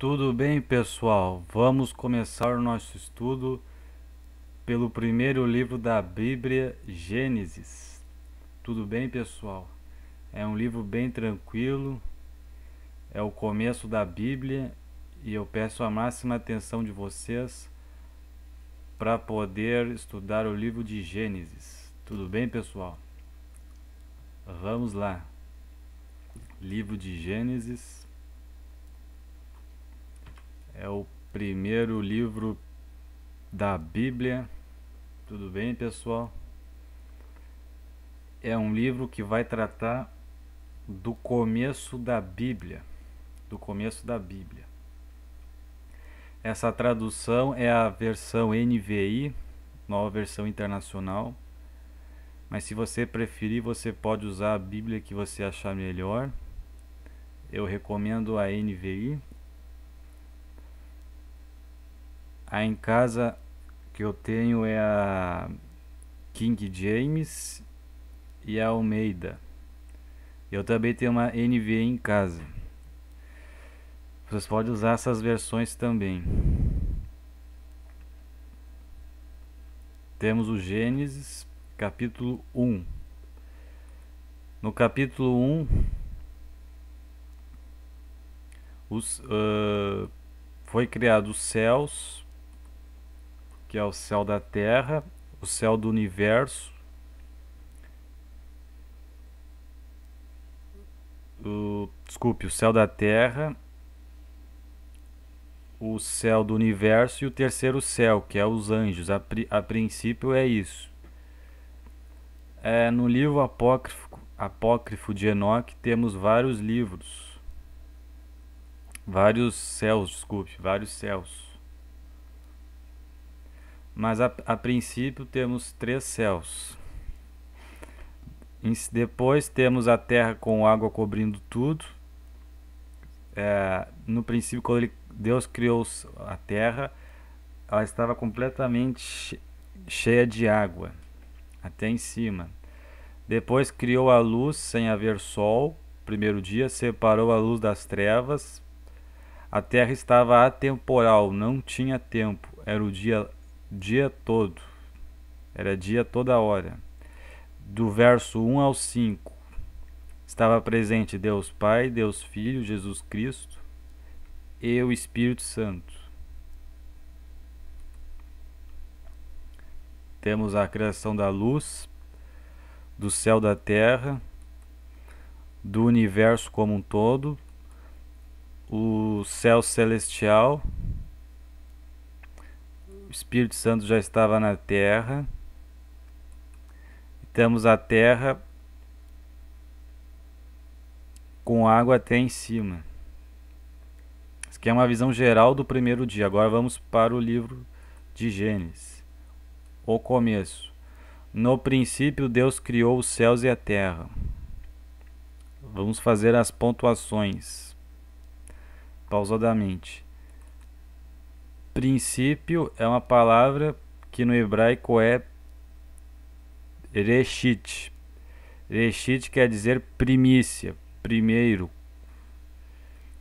Tudo bem, pessoal? Vamos começar o nosso estudo pelo primeiro livro da Bíblia, Gênesis. Tudo bem, pessoal? É um livro bem tranquilo, é o começo da Bíblia e eu peço a máxima atenção de vocês para poder estudar o livro de Gênesis. Tudo bem, pessoal? Vamos lá. Livro de Gênesis é o primeiro livro da Bíblia. Tudo bem, pessoal? É um livro que vai tratar do começo da Bíblia, do começo da Bíblia. Essa tradução é a versão NVI, nova versão internacional, mas se você preferir, você pode usar a Bíblia que você achar melhor. Eu recomendo a NVI. A em casa que eu tenho é a King James e a Almeida. Eu também tenho uma NVI em casa. Vocês podem usar essas versões também. Temos o Gênesis, capítulo 1. No capítulo 1, foi criado os céus, que é o céu da terra, o céu do universo, o céu da terra, o céu do universo e o terceiro céu, que é os anjos. A princípio é isso. No livro apócrifo de Enoque temos vários livros, vários céus. Mas a princípio temos 3 céus. Depois temos a terra com água cobrindo tudo. No princípio, quando Deus criou a terra, ela estava completamente cheia de água, até em cima. Depois criou a luz sem haver sol. Primeiro dia, separou a luz das trevas. A terra estava atemporal, não tinha tempo. Era o dia todo. Era dia toda hora. Do verso 1 ao 5, estava presente Deus Pai, Deus Filho, Jesus Cristo e o Espírito Santo. Temos a criação da luz, do céu, da terra, do universo como um todo, o céu celestial, o Espírito Santo já estava na terra. Temos a terra com água até em cima. Isso aqui é uma visão geral do primeiro dia. Agora vamos para o livro de Gênesis. O começo. No princípio, Deus criou os céus e a terra. Vamos fazer as pontuações pausadamente. Princípio é uma palavra que no hebraico é Reshit. Reshit quer dizer primícia, primeiro.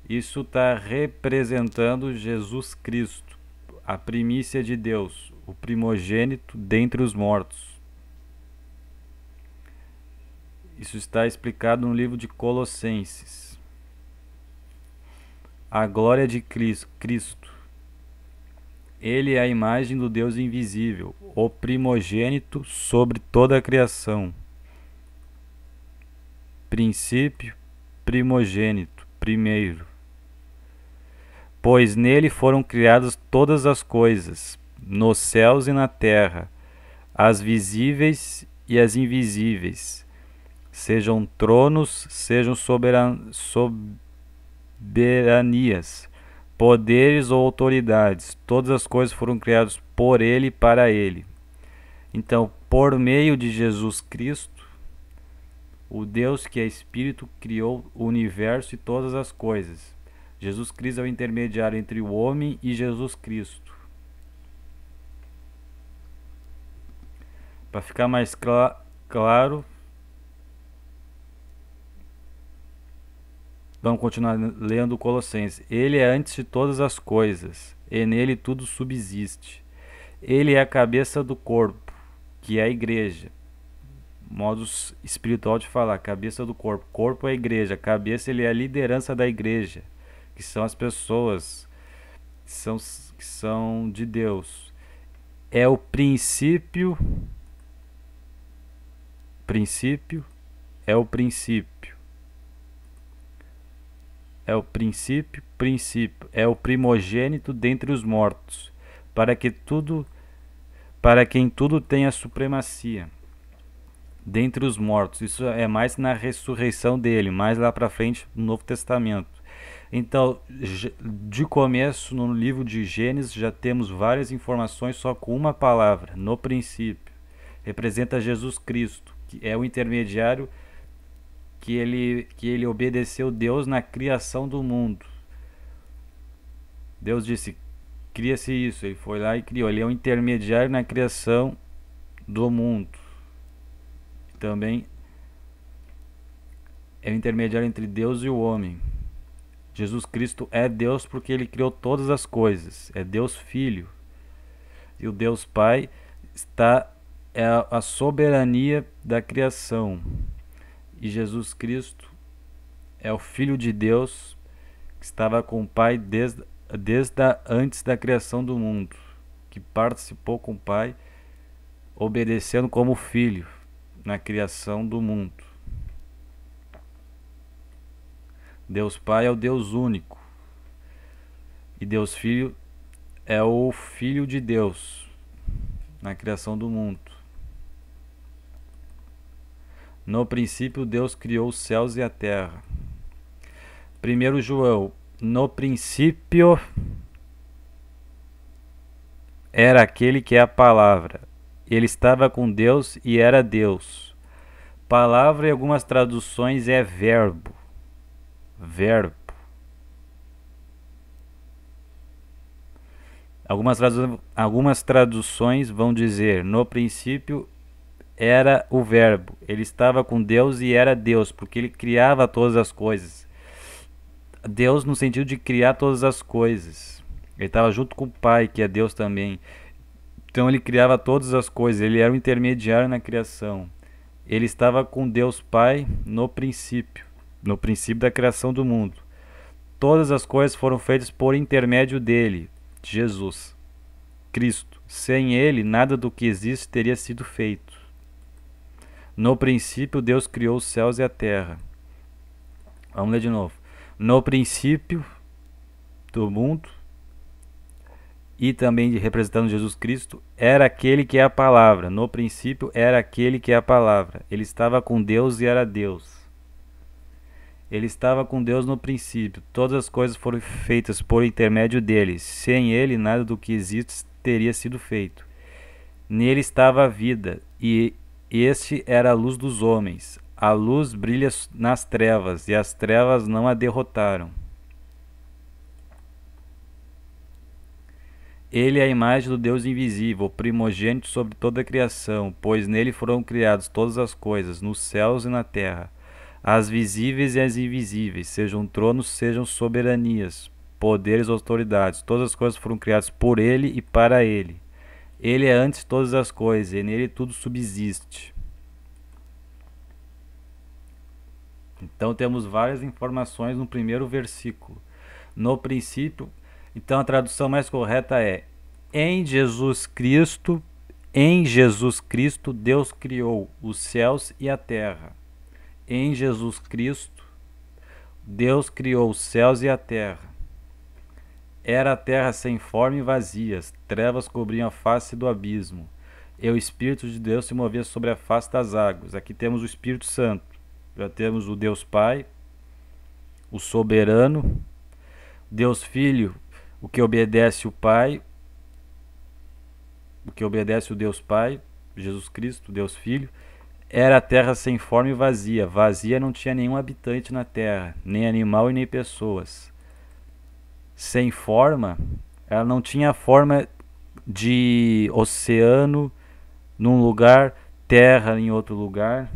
Isso está representando Jesus Cristo, a primícia de Deus, o primogênito dentre os mortos. Isso está explicado no livro de Colossenses. A glória de Cristo. Ele é a imagem do Deus invisível, o primogênito sobre toda a criação. Princípio, primogênito, primeiro. Pois nele foram criadas todas as coisas, nos céus e na terra, as visíveis e as invisíveis, sejam tronos, sejam soberanias, poderes ou autoridades, todas as coisas foram criadas por ele e para ele. Então, por meio de Jesus Cristo, o Deus que é Espírito criou o universo e todas as coisas. Jesus Cristo é o intermediário entre o homem e Jesus Cristo. Para ficar mais claro, Vamos continuar lendo Colossenses. Ele é antes de todas as coisas, e nele tudo subsiste. Ele é a cabeça do corpo, que é a igreja. Modo espiritual de falar, cabeça do corpo. Corpo é a igreja, cabeça ele é a liderança da igreja, que são as pessoas que são de Deus. É o princípio, é o princípio. É o princípio, é o primogênito dentre os mortos, para quem tudo tenha supremacia dentre os mortos. Isso é mais na ressurreição dele, mais lá para frente no Novo Testamento. Então, de começo, no livro de Gênesis, já temos várias informações só com uma palavra, no princípio. Representa Jesus Cristo, que é o intermediário que ele obedeceu Deus na criação do mundo. Deus disse, cria-se isso, ele foi lá e criou. Ele é um intermediário na criação do mundo. Também é o intermediário entre Deus e o homem. Jesus Cristo é Deus porque ele criou todas as coisas. É Deus Filho. E o Deus Pai é a soberania da criação. E Jesus Cristo é o Filho de Deus que estava com o Pai desde antes da criação do mundo, que participou com o Pai, obedecendo como filho na criação do mundo. Deus Pai é o Deus único, e Deus Filho é o Filho de Deus na criação do mundo. No princípio Deus criou os céus e a terra. 1 João, no princípio era aquele que é a palavra. Ele estava com Deus e era Deus. Palavra em algumas traduções é verbo. Verbo. Algumas traduções vão dizer, no princípio era o verbo. Ele estava com Deus e era Deus, porque ele criava todas as coisas. Deus no sentido de criar todas as coisas. Ele estava junto com o Pai, que é Deus também. Então ele criava todas as coisas, ele era o intermediário na criação. Ele estava com Deus Pai no princípio da criação do mundo. Todas as coisas foram feitas por intermédio dele, Jesus, Cristo. Sem ele, nada do que existe teria sido feito. No princípio, Deus criou os céus e a terra. Vamos ler de novo. No princípio do mundo, e também representando Jesus Cristo, era aquele que é a palavra. No princípio era aquele que é a palavra. Ele estava com Deus e era Deus. Ele estava com Deus no princípio. Todas as coisas foram feitas por intermédio dele. Sem ele, nada do que existe teria sido feito. Nele estava a vida, e este era a luz dos homens. A luz brilha nas trevas, e as trevas não a derrotaram. Ele é a imagem do Deus invisível, primogênito sobre toda a criação, pois nele foram criadas todas as coisas, nos céus e na terra, as visíveis e as invisíveis, sejam tronos, sejam soberanias, poderes ou autoridades. Todas as coisas foram criadas por ele e para ele. Ele é antes de todas as coisas, e nele tudo subsiste. Então temos várias informações no primeiro versículo. No princípio, então a tradução mais correta é: em Jesus Cristo, Deus criou os céus e a terra. Em Jesus Cristo, Deus criou os céus e a terra. Era a terra sem forma e vazia, trevas cobriam a face do abismo, e o Espírito de Deus se movia sobre a face das águas. Aqui temos o Espírito Santo. Já temos o Deus Pai, o soberano, Deus Filho, o que obedece o Pai, o que obedece o Deus Pai, Jesus Cristo, Deus Filho. Era a terra sem forma e vazia. Vazia, não tinha nenhum habitante na terra, nem animal e nem pessoas. Sem forma, ela não tinha forma de oceano num lugar, terra em outro lugar.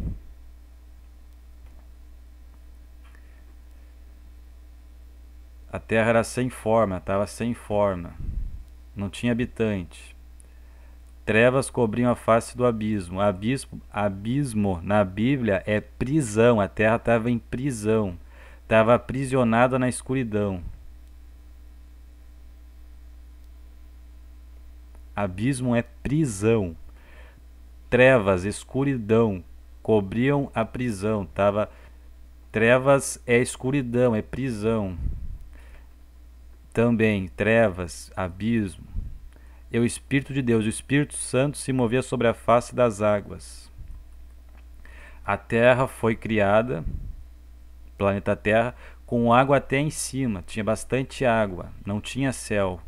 A terra era sem forma, estava sem forma, não tinha habitante. Trevas cobriam a face do abismo. Abismo na Bíblia é prisão. A terra estava em prisão, estava aprisionada na escuridão. Abismo é prisão. Trevas, escuridão, cobriam a prisão. Trevas é escuridão, é prisão. Também, trevas, abismo. E o Espírito de Deus, o Espírito Santo, se movia sobre a face das águas. A terra foi criada, planeta Terra, com água até em cima. Tinha bastante água, não tinha céu,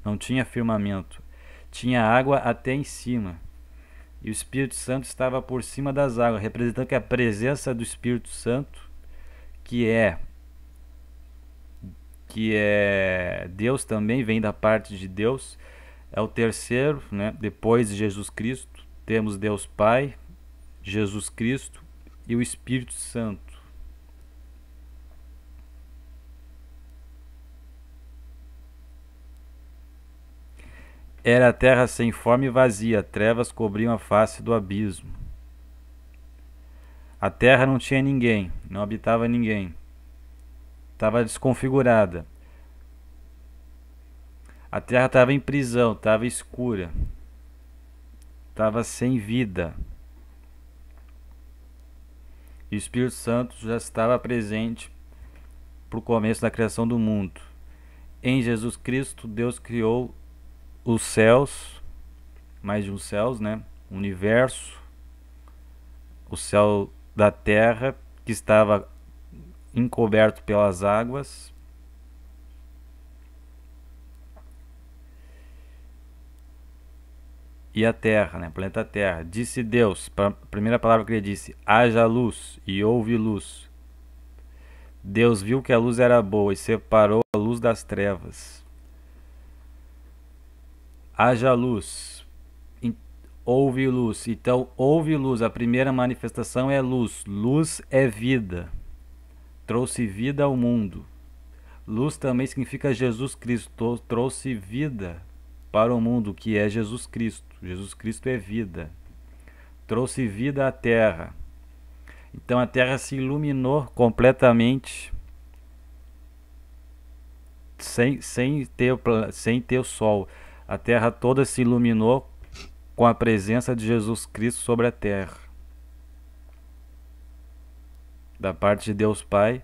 não tinha firmamento. Tinha água até em cima. E o Espírito Santo estava por cima das águas, representando que a presença do Espírito Santo, que é Deus também, vem da parte de Deus, é o terceiro, né? Depois de Jesus Cristo, temos Deus Pai, Jesus Cristo e o Espírito Santo. Era a terra sem forma e vazia, trevas cobriam a face do abismo. A terra não tinha ninguém, não habitava ninguém. Estava desconfigurada. A terra estava em prisão, estava escura. Estava sem vida. E o Espírito Santo já estava presente para o começo da criação do mundo. Em Jesus Cristo, Deus criou os céus, mais de uns céus, né? O universo, o céu da terra, que estava encoberto pelas águas. E a terra, né? Planeta Terra. Disse Deus, a primeira palavra que ele disse: haja luz, e houve luz. Deus viu que a luz era boa e separou a luz das trevas. Haja luz, houve luz. Então, houve luz. A primeira manifestação é luz. Luz é vida. Trouxe vida ao mundo. Luz também significa Jesus Cristo. Trouxe vida para o mundo, que é Jesus Cristo. Jesus Cristo é vida. Trouxe vida à terra. Então a terra se iluminou completamente sem ter o sol. A terra toda se iluminou com a presença de Jesus Cristo sobre a terra. Da parte de Deus Pai,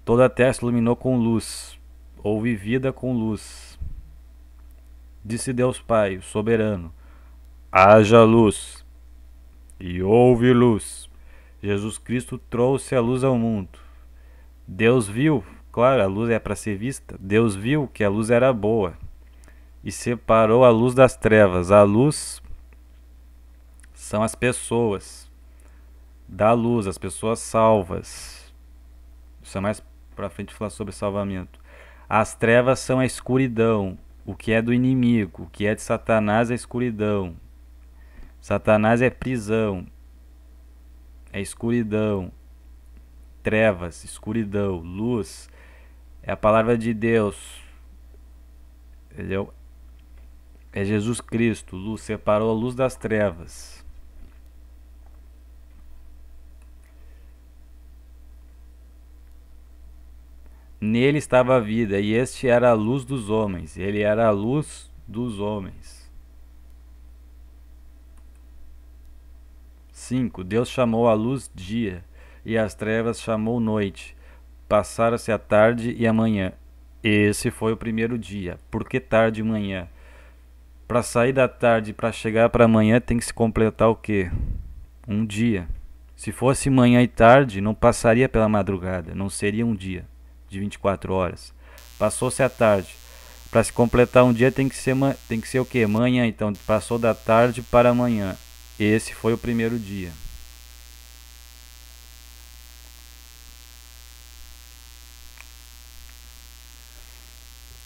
toda a terra se iluminou com luz. Houve vida com luz. Disse Deus Pai, o soberano: haja luz, e houve luz. Jesus Cristo trouxe a luz ao mundo. Deus viu, claro, a luz é para ser vista. Deus viu que a luz era boa e separou a luz das trevas. A luz são as pessoas da luz, as pessoas salvas. Isso é mais para frente falar sobre salvamento. As trevas são a escuridão, o que é do inimigo, o que é de Satanás é escuridão. Satanás é prisão, é escuridão. Trevas, escuridão, luz é a palavra de Deus. É Jesus Cristo. Luz separou a luz das trevas. Nele estava a vida, e este era a luz dos homens. Ele era a luz dos homens. 5. Deus chamou a luz dia, e as trevas chamou noite. Passaram-se a tarde e a manhã. Esse foi o primeiro dia. Por que tarde e manhã? Para sair da tarde e para chegar para amanhã tem que se completar o quê? Um dia. Se fosse manhã e tarde, não passaria pela madrugada. Não seria um dia de 24 horas. Passou-se a tarde. Para se completar um dia tem que ser o quê? Manhã. Então passou da tarde para amanhã. Esse foi o primeiro dia.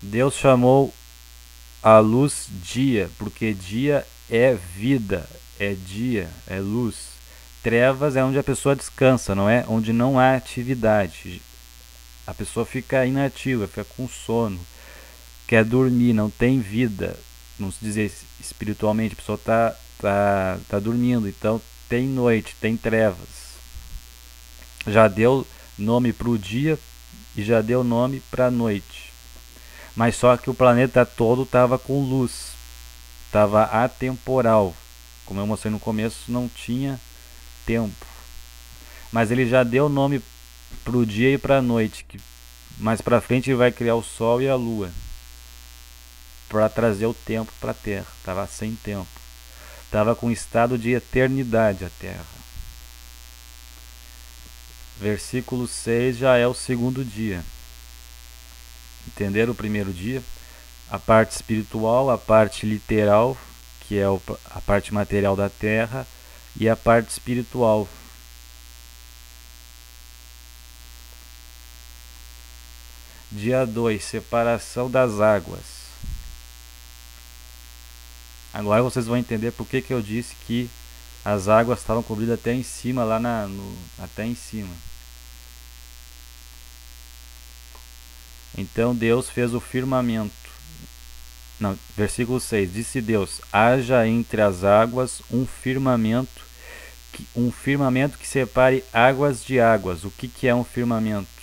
Deus chamou a luz dia, porque dia é vida, é dia, é luz. Trevas é onde a pessoa descansa, não é? Onde não há atividade. A pessoa fica inativa, fica com sono, quer dormir, não tem vida. Não se dizer espiritualmente, a pessoa tá dormindo, então tem noite, tem trevas. Já deu nome para o dia e já deu nome para a noite. Mas só que o planeta todo estava com luz, estava atemporal. Como eu mostrei no começo, não tinha tempo. Mas ele já deu nome para o dia e para a noite, que mais para frente ele vai criar o Sol e a Lua para trazer o tempo para a Terra. Estava sem tempo, estava com estado de eternidade a Terra. Versículo 6 já é o segundo dia. Entenderam o primeiro dia? A parte espiritual, a parte literal, que é a parte material da Terra, e a parte espiritual. Dia 2, separação das águas. Agora vocês vão entender por que eu disse que as águas estavam cobridas até em cima, lá até em cima. Então Deus fez o firmamento. Não, versículo 6. Disse Deus: haja entre as águas um firmamento que separe águas de águas. O que é um firmamento?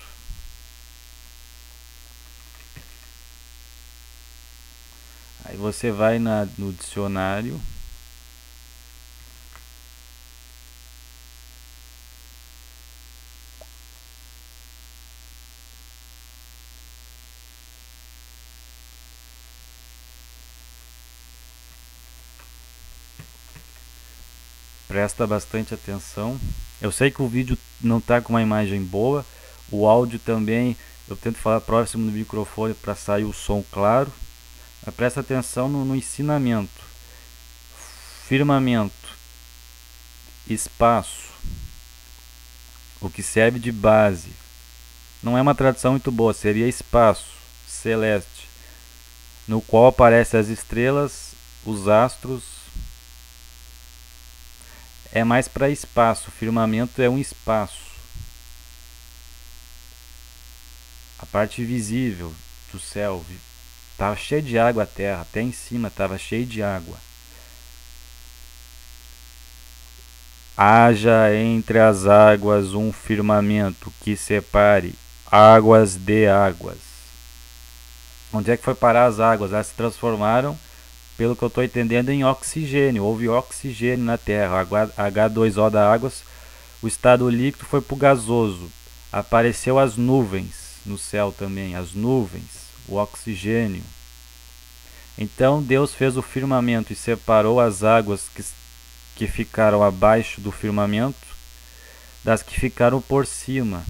Aí você vai no dicionário. Presta bastante atenção. Eu sei que o vídeo não está com uma imagem boa. O áudio também, eu tento falar próximo do microfone para sair o som claro. Mas presta atenção no ensinamento. Firmamento. Espaço. O que serve de base. Não é uma tradução muito boa, seria espaço celeste, no qual aparecem as estrelas, os astros. É mais para espaço, firmamento é um espaço. A parte visível do céu, estava cheio de água a terra, até em cima estava cheio de água. Haja entre as águas um firmamento que separe águas de águas. Onde é que foi parar as águas? Elas se transformaram, pelo que eu estou entendendo, em oxigênio. Houve oxigênio na Terra. H2O da água, o estado líquido foi para o gasoso. Apareceu as nuvens no céu também, as nuvens, o oxigênio. Então Deus fez o firmamento e separou as águas que ficaram abaixo do firmamento das que ficaram por cima.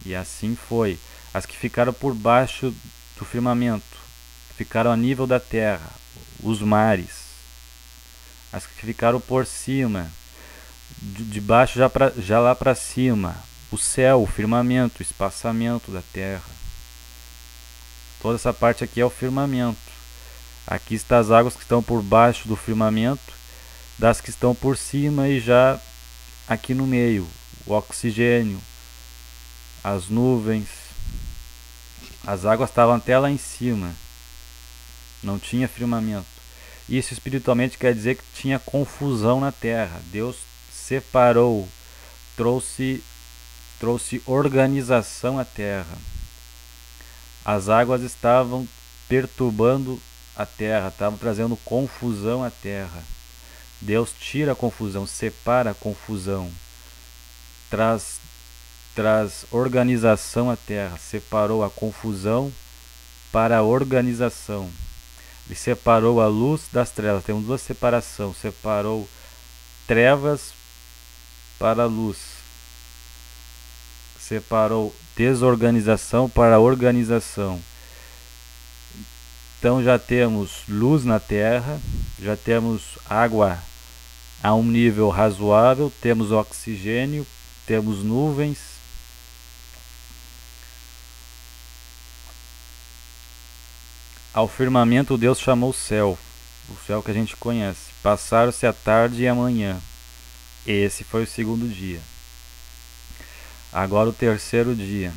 E assim foi. As que ficaram por baixo do firmamento ficaram a nível da terra, os mares. As que ficaram por cima, de baixo já lá para cima, o céu, o firmamento, o espaçamento da terra. Toda essa parte aqui é o firmamento. Aqui estão as águas que estão por baixo do firmamento, das que estão por cima e já aqui no meio, o oxigênio, as nuvens. As águas estavam até lá em cima, não tinha firmamento. Isso espiritualmente quer dizer que tinha confusão na terra. Deus separou, trouxe organização à terra. As águas estavam perturbando a terra, estavam trazendo confusão à terra. Deus tira a confusão, separa a confusão, traz organização à terra. Separou a confusão para a organização. Ele separou a luz das trevas. Temos duas separações. Separou trevas para a luz. Separou desorganização para a organização. Então já temos luz na terra, já temos água a um nível razoável, temos oxigênio, temos nuvens. Ao firmamento Deus chamou o céu que a gente conhece. Passaram-se a tarde e a manhã. Esse foi o segundo dia. Agora o terceiro dia.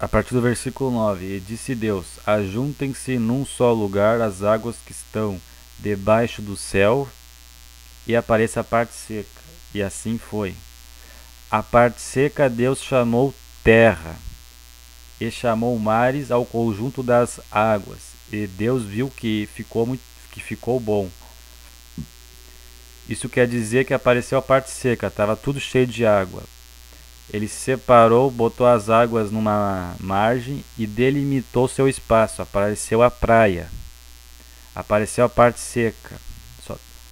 A partir do versículo 9: E disse Deus: Ajuntem-se num só lugar as águas que estão debaixo do céu, e apareça a parte seca. E assim foi. A parte seca Deus chamou terra, e chamou mares ao conjunto das águas. E Deus viu que ficou bom. Isso quer dizer que apareceu a parte seca, estava tudo cheio de água. Ele separou, botou as águas numa margem e delimitou seu espaço. Apareceu a praia. Apareceu a parte seca.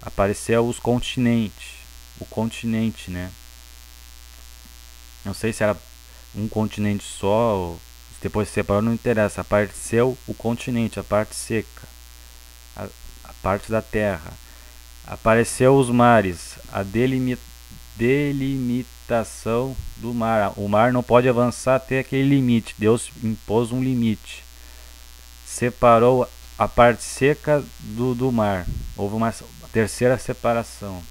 Apareceu os continentes. O continente, né? Não sei se era um continente só ou depois separou, não interessa. Apareceu o continente, a parte seca, a parte da terra. Apareceu os mares, a delimitação do mar. O mar não pode avançar até aquele limite. Deus impôs um limite. Separou a parte seca do mar. Houve uma terceira separação.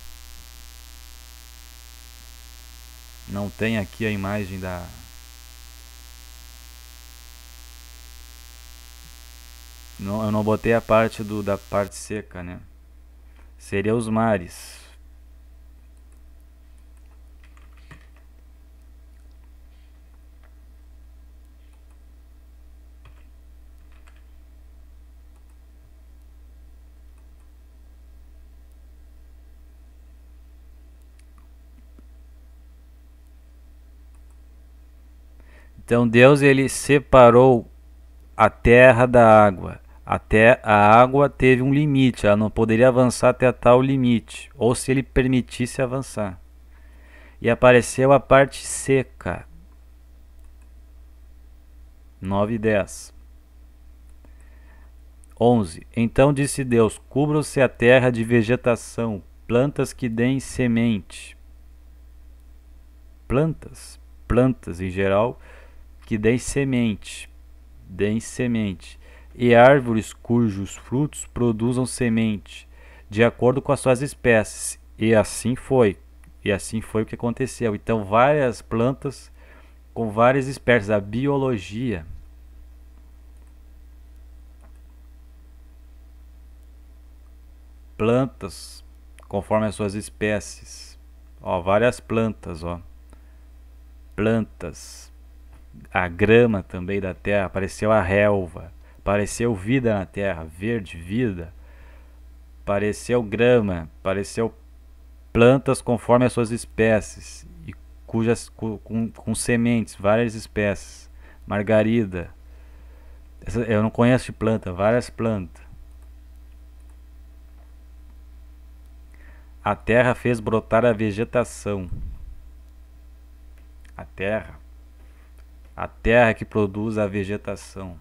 Não tem aqui a imagem da... Não, eu não botei a parte da parte seca, né? Seria os mares. Então Deus ele separou a terra da água. Até a água teve um limite, ela não poderia avançar até tal limite, ou se ele permitisse avançar. E apareceu a parte seca. 9 e 10. 11. Então disse Deus: Cubra-se a terra de vegetação, plantas que deem semente. Plantas em geral, que deem semente. E árvores cujos frutos produzam semente, de acordo com as suas espécies. E assim foi. E assim foi o que aconteceu. Então, várias plantas com várias espécies. A biologia. Plantas conforme as suas espécies. Ó, várias plantas, ó. Plantas. A grama também da terra, apareceu a relva, apareceu vida na terra, verde, vida, apareceu grama, apareceu plantas conforme as suas espécies, e com sementes, várias espécies, margarida, eu não conheço de planta, várias plantas. A terra fez brotar a vegetação. A terra que produz a vegetação.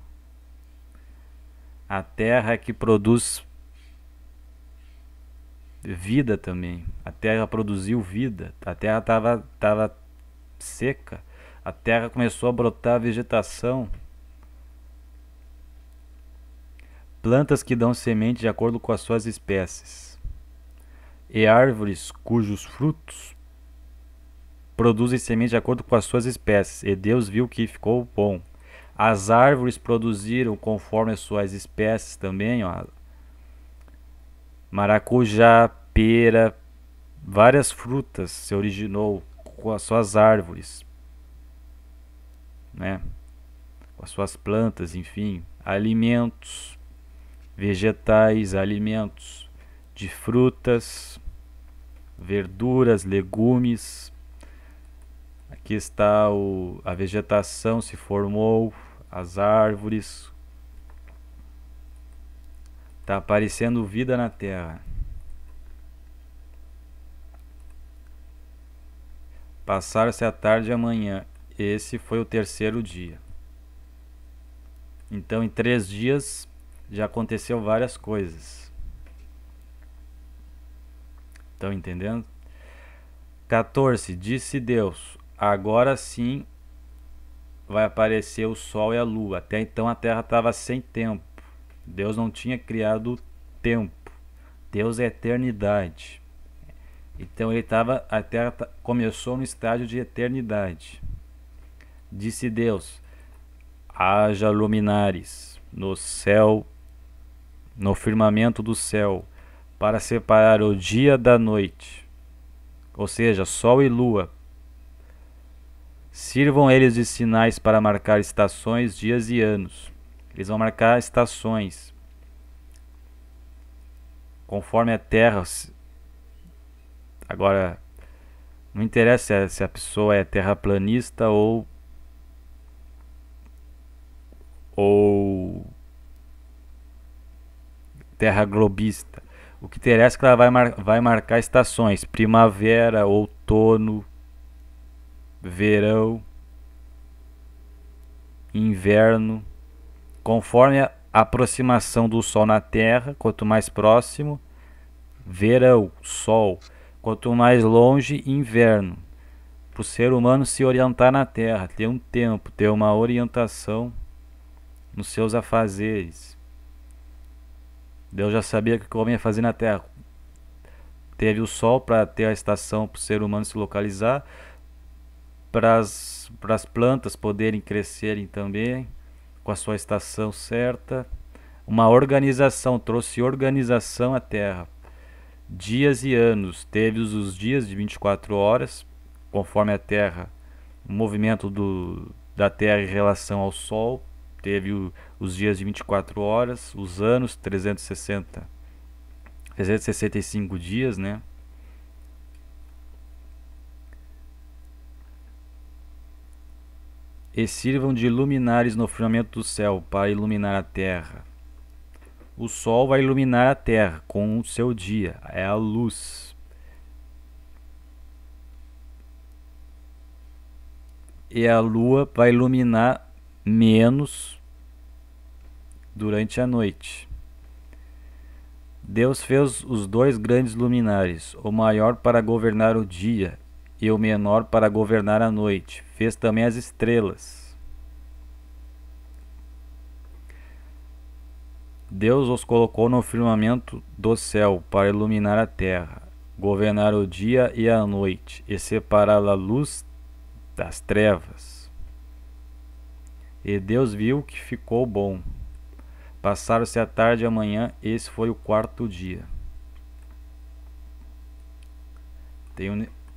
A terra que produz vida também. A terra produziu vida. A terra estava seca. A terra começou a brotar a vegetação. Plantas que dão semente de acordo com as suas espécies. E árvores cujos frutos produzem semente de acordo com as suas espécies. E Deus viu que ficou bom. As árvores produziram conforme as suas espécies também, ó. Maracujá, pera, várias frutas se originou com as suas árvores, né? Com as suas plantas, enfim, alimentos, vegetais, alimentos de frutas, verduras, legumes. Aqui está a vegetação se formou, as árvores. Está aparecendo vida na terra. Passaram-se a tarde e a manhã. Esse foi o terceiro dia. Então, em 3 dias, já aconteceu várias coisas. Estão entendendo? 14. Disse Deus: agora sim vai aparecer o sol e a lua. Até então a terra estava sem tempo. Deus não tinha criado o tempo. Deus é eternidade. Então a terra começou no estágio de eternidade. Disse Deus: haja luminares no céu, no firmamento do céu, para separar o dia da noite, ou seja, sol e lua. Sirvam eles de sinais para marcar estações, dias e anos. Eles vão marcar estações, conforme a terra. Agora, não interessa se a pessoa é terraplanista ou terra globista. O que interessa é que ela vai marcar estações: primavera, outono, verão, inverno, conforme a aproximação do Sol na Terra. Quanto mais próximo, verão, Sol; quanto mais longe, inverno. Para o ser humano se orientar na Terra, ter um tempo, ter uma orientação nos seus afazeres. Deus já sabia o que o homem ia fazer na Terra. Teve o Sol para ter a estação para o ser humano se localizar, para as plantas poderem crescerem também com a sua estação certa. Uma organização, trouxe organização à Terra. Dias e anos, teve os dias de 24 horas, conforme a Terra, o movimento da Terra em relação ao Sol. Teve os dias de 24 horas, os anos 365 dias, né? E sirvam de luminares no firmamento do céu, para iluminar a terra. O sol vai iluminar a terra com o seu dia, é a luz. E a lua vai iluminar menos durante a noite. Deus fez os dois grandes luminares, o maior para governar o dia e o menor para governar a noite. Fez também as estrelas. Deus os colocou no firmamento do céu para iluminar a terra, governar o dia e a noite, e separar a luz das trevas. E Deus viu que ficou bom. Passaram-se a tarde e a manhã, esse foi o quarto dia.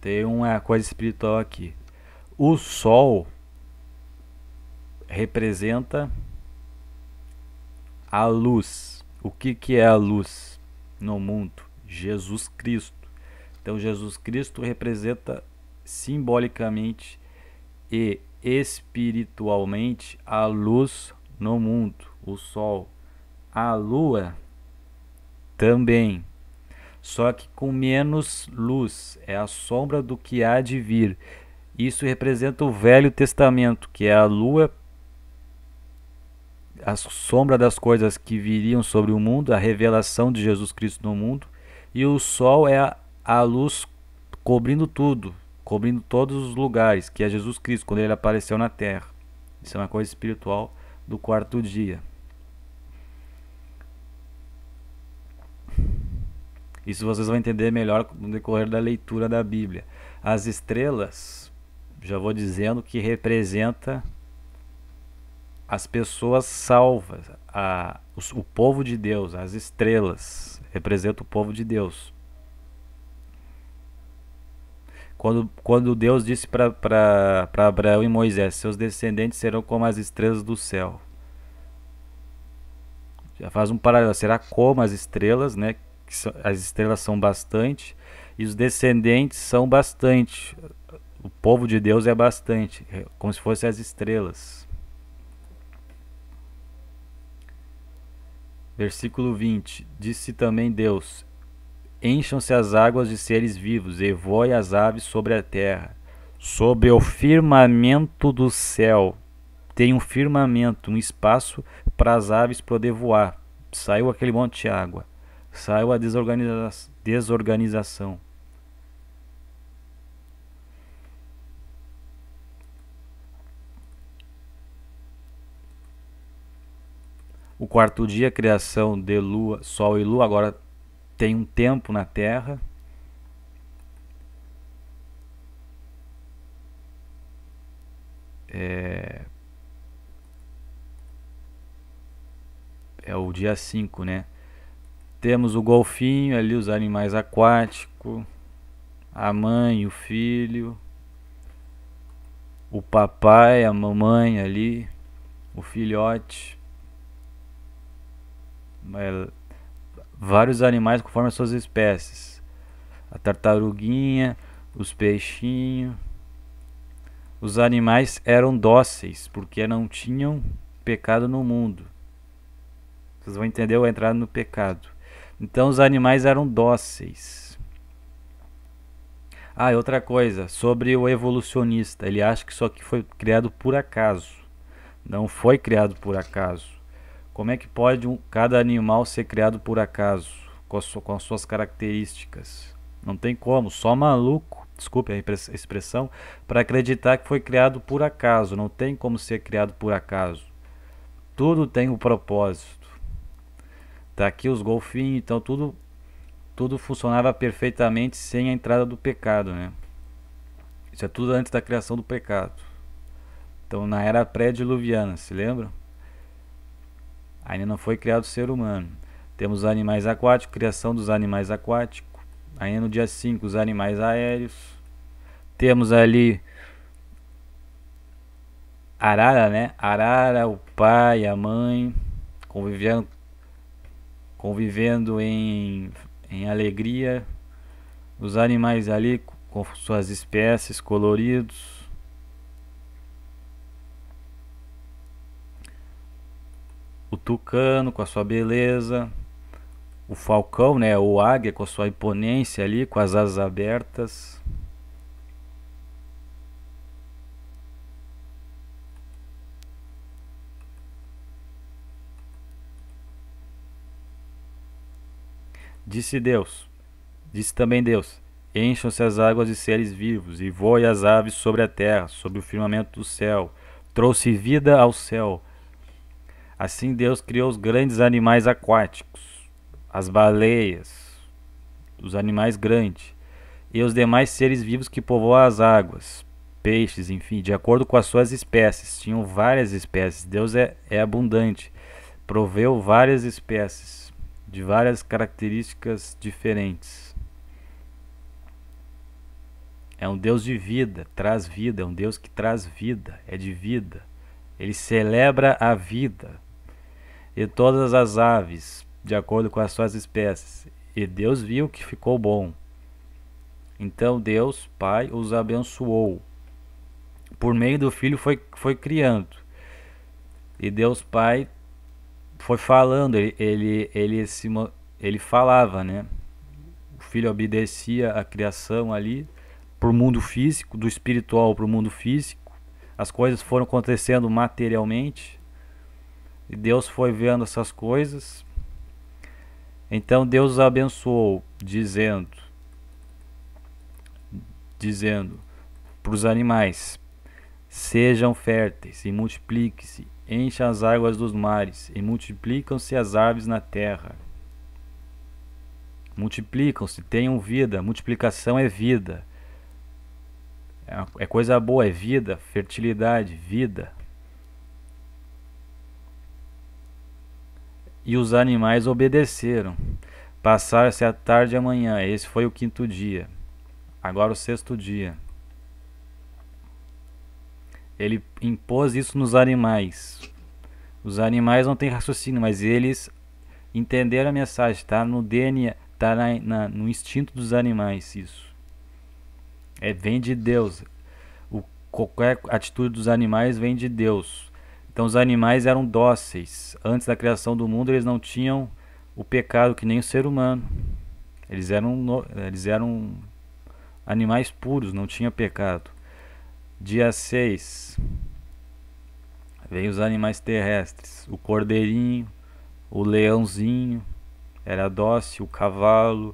Tem uma coisa espiritual aqui. O sol representa a luz. O que é a luz no mundo? Jesus Cristo. Então Jesus Cristo representa simbolicamente e espiritualmente a luz no mundo, o sol. A lua também, só que com menos luz, é a sombra do que há de vir. Isso representa o Velho Testamento, que é a lua, a sombra das coisas que viriam sobre o mundo, a revelação de Jesus Cristo no mundo, e o sol é a luz cobrindo tudo, cobrindo todos os lugares, que é Jesus Cristo, quando ele apareceu na terra. Isso é uma coisa espiritual do quarto dia. Isso vocês vão entender melhor no decorrer da leitura da Bíblia. As estrelas, já vou dizendo que representa as pessoas salvas, o povo de Deus. As estrelas representam o povo de Deus. Quando Deus disse para Abraão e Moisés: seus descendentes serão como as estrelas do céu. Já faz um paralelo, será como as estrelas, né? As estrelas são bastante e os descendentes são bastante. O povo de Deus é bastante, como se fossem as estrelas. Versículo 20. Disse também Deus: encham-se as águas de seres vivos e voem as aves sobre a terra, sobre o firmamento do céu. Tem um firmamento, um espaço para as aves poder voar. Saiu aquele monte de água. Saiu a desorganização. O quarto dia, criação de lua, sol e lua. Agora tem um tempo na terra. É o dia 5, né? Temos o golfinho ali, os animais aquáticos, a mãe, o filho, o papai, a mamãe ali, o filhote, vários animais conforme as suas espécies, a tartaruguinha, os peixinhos. Os animais eram dóceis porque não tinham pecado no mundo. Vocês vão entender a entrada no pecado. Então os animais eram dóceis. Ah, e outra coisa, sobre o evolucionista. Ele acha que isso aqui foi criado por acaso. Não foi criado por acaso. Como é que pode cada animal ser criado por acaso? Com as suas características? Não tem como. Só maluco, desculpe a expressão, para acreditar que foi criado por acaso. Não tem como ser criado por acaso. Tudo tem um propósito. Tá aqui os golfinhos, então tudo funcionava perfeitamente sem a entrada do pecado, né? Isso é tudo antes da criação do pecado. Então na era pré-diluviana, se lembra? Ainda não foi criado o ser humano. Temos os animais aquáticos, criação dos animais aquáticos. Ainda no dia 5, os animais aéreos. Temos ali Arara, né? Arara, o pai, a mãe, convivendo em alegria. Os animais ali com suas espécies, coloridos. O tucano com a sua beleza. O falcão, né? O águia com a sua imponência ali, com as asas abertas. Disse também Deus: encham-se as águas de seres vivos, e voem as aves sobre a terra, sobre o firmamento do céu. Trouxe vida ao céu. Assim Deus criou os grandes animais aquáticos, as baleias, os animais grandes, e os demais seres vivos que povoam as águas, peixes, enfim, de acordo com as suas espécies. Tinham várias espécies. Deus é abundante, proveu várias espécies, de várias características diferentes. É um Deus de vida, traz vida, é um Deus que traz vida, é de vida. Ele celebra a vida. E todas as aves, de acordo com as suas espécies. E Deus viu que ficou bom. Então Deus, Pai, os abençoou. Por meio do Filho foi criando. E Deus Pai foi falando, ele falava, né? O Filho obedecia à criação ali, pro mundo físico, do espiritual para o mundo físico. As coisas foram acontecendo materialmente. E Deus foi vendo essas coisas. Então Deus os abençoou, dizendo para os animais: sejam férteis e multipliquem-se, enchem as águas dos mares e multiplicam-se as aves na terra. Multiplicam-se, tenham vida. Multiplicação é vida. É coisa boa, é vida, fertilidade, vida. E os animais obedeceram. Passaram-se a tarde e a manhã. Esse foi o 5º dia. Agora o 6º dia. Ele impôs isso nos animais. Os animais não têm raciocínio, mas eles entenderam a mensagem. Está no DNA, está no instinto dos animais isso. Vem de Deus. Qualquer atitude dos animais vem de Deus. Então os animais eram dóceis. Antes da criação do mundo eles não tinham o pecado que nem o ser humano. Eles eram animais puros, não tinha pecado. Dia 6. Vem os animais terrestres. O cordeirinho, o leãozinho, era dócil, o cavalo,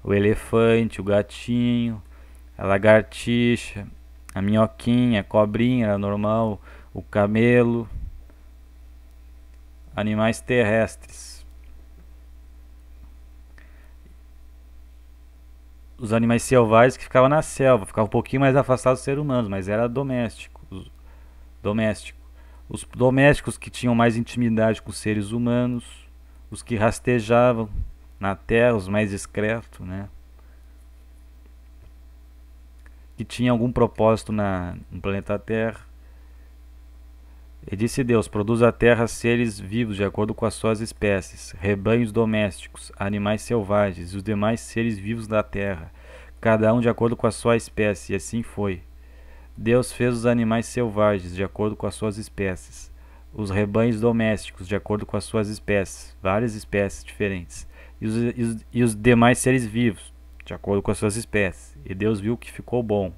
o elefante, o gatinho, a lagartixa, a minhoquinha, a cobrinha, era normal, o camelo, animais terrestres. Os animais selvagens que ficavam na selva, ficavam um pouquinho mais afastados dos seres humanos, mas era doméstico. doméstico. Os domésticos que tinham mais intimidade com os seres humanos, os que rastejavam na terra, os mais discretos, né? Que tinham algum propósito no planeta Terra. E disse Deus: produz a terra seres vivos de acordo com as suas espécies, rebanhos domésticos, animais selvagens e os demais seres vivos da terra, cada um de acordo com a sua espécie. E assim foi. Deus fez os animais selvagens de acordo com as suas espécies, os rebanhos domésticos de acordo com as suas espécies, várias espécies diferentes, e os demais seres vivos de acordo com as suas espécies. E Deus viu que ficou bom.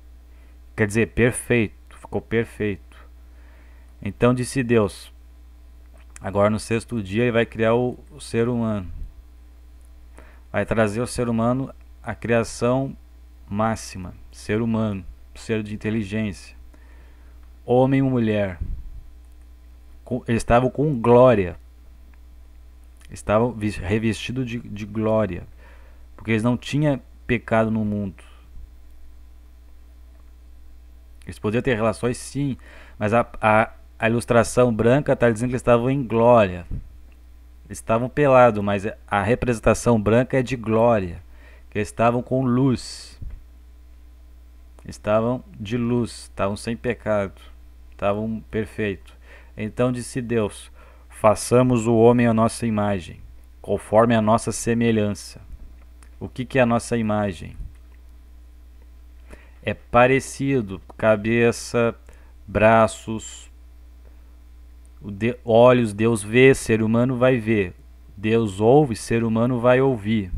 Quer dizer, perfeito, ficou perfeito. Então disse Deus: agora no sexto dia ele vai criar o ser humano. Vai trazer o ser humano à criação máxima. Ser humano, ser de inteligência. Homem e mulher. Eles estavam com glória. Estavam revestidos de glória. Porque eles não tinham pecado no mundo. Eles podiam ter relações, sim, mas a ilustração branca está dizendo que eles estavam em glória. Eles estavam pelados, mas a representação branca é de glória. Eles estavam com luz. Estavam de luz, estavam sem pecado, estavam perfeitos. Então disse Deus: façamos o homem à nossa imagem, conforme a nossa semelhança. O que é a nossa imagem? É parecido, cabeça, braços, olhos, Deus vê, ser humano vai ver. Deus ouve, ser humano vai ouvir.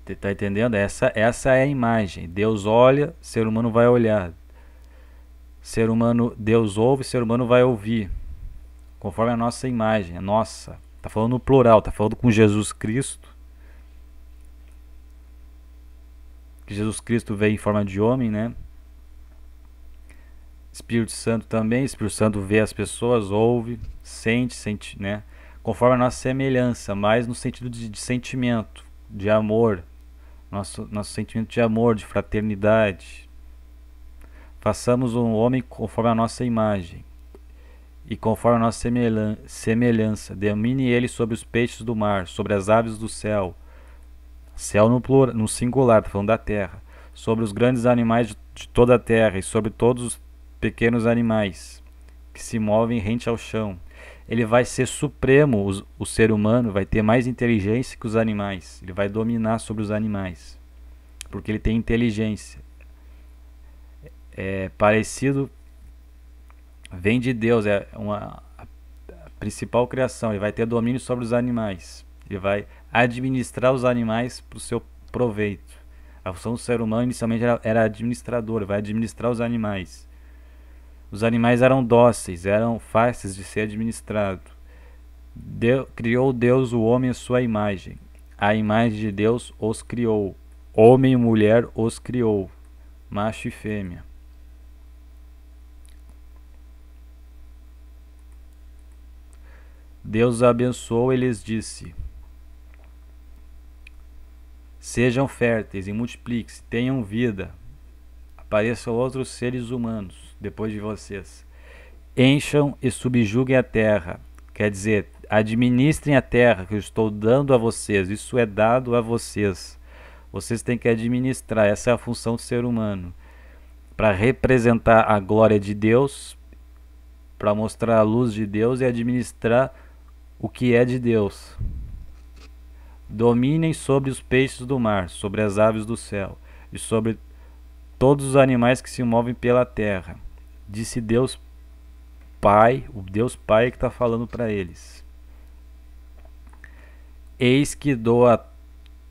Você tá entendendo? Essa é a imagem. Deus olha, ser humano vai olhar. Ser humano, Deus ouve, ser humano vai ouvir. Conforme a nossa imagem, a nossa. Tá falando no plural, tá falando com Jesus Cristo. Que Jesus Cristo veio em forma de homem, né? Espírito Santo também, Espírito Santo vê as pessoas, ouve, sente, né? Conforme a nossa semelhança, mais no sentido de sentimento, de amor, nosso sentimento de amor, de fraternidade. Façamos um homem conforme a nossa imagem e conforme a nossa semelhança. Domine ele sobre os peixes do mar, sobre as aves do céu. Céu no plural, no singular, tá falando da terra. Sobre os grandes animais de toda a terra e sobre todos os pequenos animais que se movem rente ao chão. Ele vai ser supremo, o ser humano vai ter mais inteligência que os animais. Ele vai dominar sobre os animais, porque ele tem inteligência. É parecido, vem de Deus, é a principal criação. Ele vai ter domínio sobre os animais. Ele vai administrar os animais para o seu proveito. A função do ser humano inicialmente era administrador, ele vai administrar os animais. Os animais eram dóceis, eram fáceis de ser administrados. Criou Deus o homem à sua imagem. A imagem de Deus os criou. Homem e mulher os criou, macho e fêmea. Deus os abençoou e lhes disse: sejam férteis e multipliquem-se, tenham vida. Apareçam outros seres humanos depois de vocês. Encham e subjuguem a terra. Quer dizer, administrem a terra que eu estou dando a vocês. Isso é dado a vocês. Vocês têm que administrar. Essa é a função do ser humano. Para representar a glória de Deus, para mostrar a luz de Deus e administrar o que é de Deus. Dominem sobre os peixes do mar, sobre as aves do céu e sobre todos os animais que se movem pela terra. Disse Deus Pai, o Deus Pai que está falando para eles: eis que dou a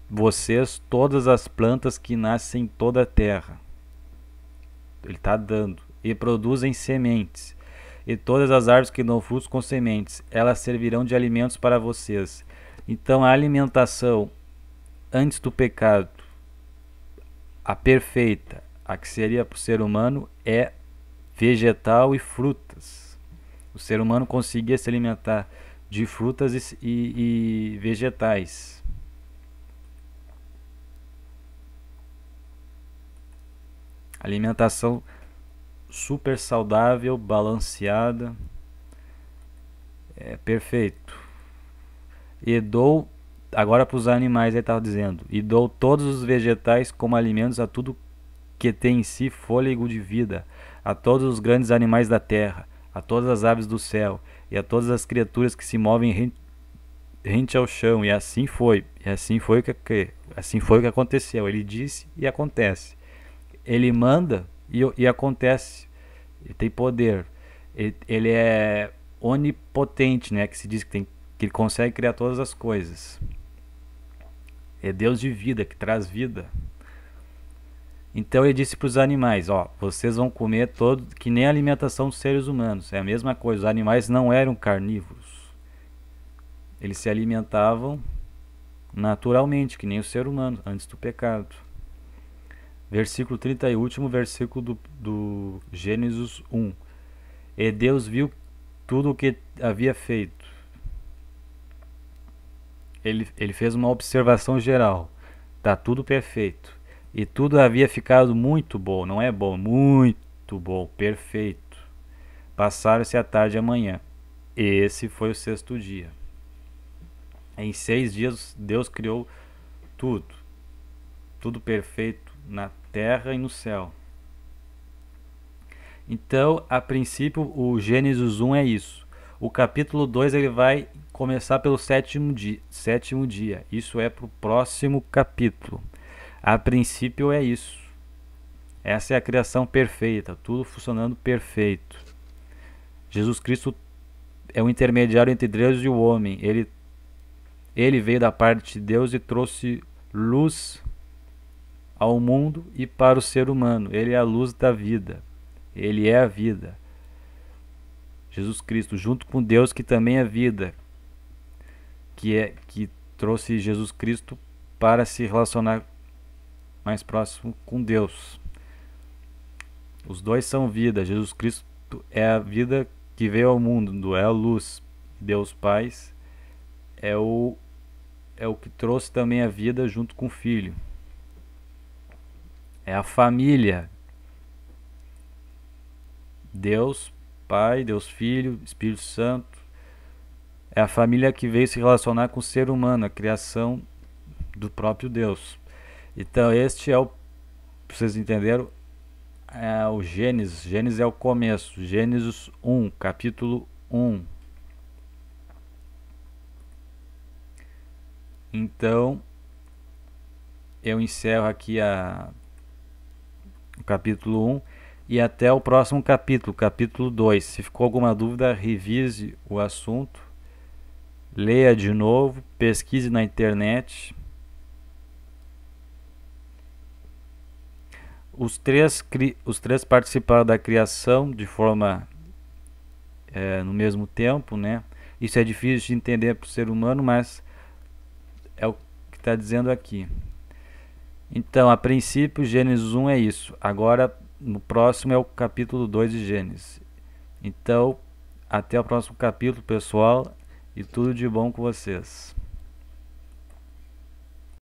vocês todas as plantas que nascem em toda a terra. Ele está dando. E produzem sementes. E todas as árvores que dão frutos com sementes, elas servirão de alimentos para vocês. Então a alimentação antes do pecado, a perfeita, a que seria para o ser humano, é vegetal e frutas. O ser humano conseguia se alimentar de frutas e vegetais. Alimentação super saudável, balanceada, perfeito. E dou, agora para os animais, ele estava dizendo, e dou todos os vegetais como alimentos a tudo que tem em si fôlego de vida, a todos os grandes animais da terra, a todas as aves do céu, e a todas as criaturas que se movem rente ao chão. E assim foi. E assim foi o que aconteceu. Ele disse e acontece. Ele manda e acontece. Ele tem poder. Ele é onipotente, né? Que se diz que ele consegue criar todas as coisas. É Deus de vida, que traz vida. Então ele disse para os animais, ó, vocês vão comer todo, que nem a alimentação dos seres humanos. É a mesma coisa, os animais não eram carnívoros. Eles se alimentavam naturalmente, que nem o ser humano, antes do pecado. Versículo 30 e último versículo do Gênesis 1. E Deus viu tudo o que havia feito. Ele fez uma observação geral. Tá tudo perfeito. E tudo havia ficado muito bom, não é bom, muito bom, perfeito. Passaram-se a tarde e a manhã. Esse foi o sexto dia. Em 6 dias Deus criou tudo. Tudo perfeito na terra e no céu. Então, a princípio, o Gênesis 1 é isso. O capítulo 2 ele vai começar pelo sétimo dia. Isso é para o próximo capítulo. A princípio é isso. Essa é a criação perfeita, tudo funcionando perfeito. Jesus Cristo é o intermediário entre Deus e o homem. Ele veio da parte de Deus e trouxe luz ao mundo e para o ser humano. Ele é a luz da vida. Ele é a vida. Jesus Cristo, junto com Deus, que também é vida, que trouxe Jesus Cristo para se relacionar mais próximo com Deus. Os dois são vida. Jesus Cristo é a vida que veio ao mundo, é a luz. Deus Pai é o que trouxe também a vida junto com o Filho. É a família. Deus Pai, Deus Filho, Espírito Santo. É a família que veio se relacionar com o ser humano, a criação do próprio Deus. Então este é vocês entenderam, é o Gênesis. Gênesis é o começo. Gênesis 1, capítulo 1. Então eu encerro aqui o capítulo 1 e até o próximo capítulo, capítulo 2. Se ficou alguma dúvida, revise o assunto, leia de novo, pesquise na internet. Os três participaram da criação de forma no mesmo tempo, né? Isso é difícil de entender para o ser humano, mas é o que está dizendo aqui. Então, a princípio, Gênesis 1 é isso. Agora, no próximo é o capítulo 2 de Gênesis. Então, até o próximo capítulo, pessoal, e tudo de bom com vocês.